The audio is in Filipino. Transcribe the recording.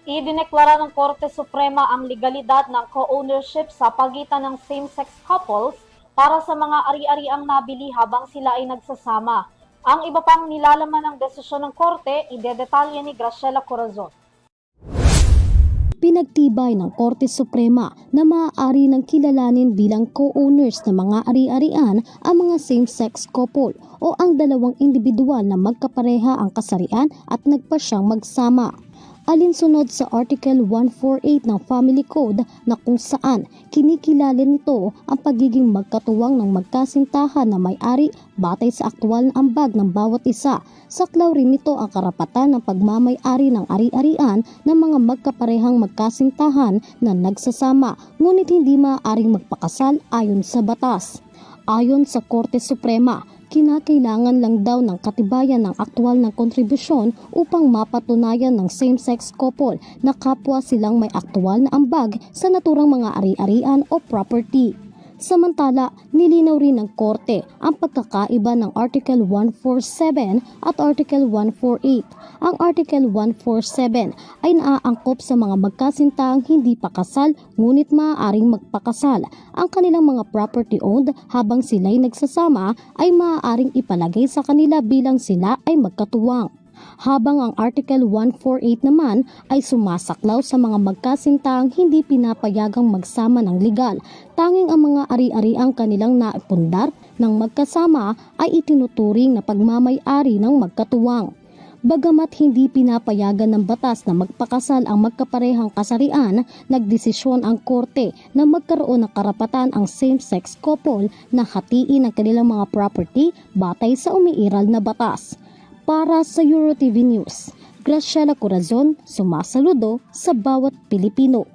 Idineklara ng Korte Suprema ang legalidad ng co-ownership sa pagitan ng same-sex couples para sa mga ari-ariang nabili habang sila ay nagsasama. Ang iba pang nilalaman ng desisyon ng Korte, idedetalye ni Graciela Corazon. Pinagtibay ng Korte Suprema na maaari ng kilalanin bilang co-owners ng mga ari-arian ang mga same-sex couple o ang dalawang individual na magkapareha ang kasarian at nagpasyang magsama. Alinsunod sa Article 148 ng Family Code na kung saan kinikilala nito ang pagiging magkatuwang ng magkasintahan na may-ari batay sa aktwal na ambag ng bawat isa. Saklaw rin nito ang karapatan ng pagmamay-ari ng ari-arian ng mga magkaparehang magkasintahan na nagsasama ngunit hindi maaaring magpakasal ayon sa batas. Ayon sa Korte Suprema, kinakailangan lang daw ng katibayan ng aktwal na kontribusyon upang mapatunayan ng same-sex couple na kapwa silang may aktwal na ambag sa naturang mga ari-arian o property. Samantala, nilinaw rin ng Korte ang pagkakaiba ng Article 147 at Article 148. Ang Article 147 ay naaangkop sa mga magkasintaang hindi pa kasal ngunit maaaring magpakasal. Ang kanilang mga property owned habang sila'y nagsasama ay maaaring ipalagay sa kanila bilang sila ay magkatuwang. Habang ang Article 148 naman ay sumasaklaw sa mga magkasintaang hindi pinapayagang magsama ng legal. Tanging ang mga ari-ariang kanilang naipundar ng magkasama ay itinuturing na pagmamay-ari ng magkatuwang. Bagamat hindi pinapayagan ng batas na magpakasal ang magkaparehang kasarian, nagdesisyon ang korte na magkaroon ng karapatan ang same-sex couple na hatiin ang kanilang mga property batay sa umiiral na batas. Para sa EuroTV News, Graciela Corazon, sumasaludo sa bawat Pilipino.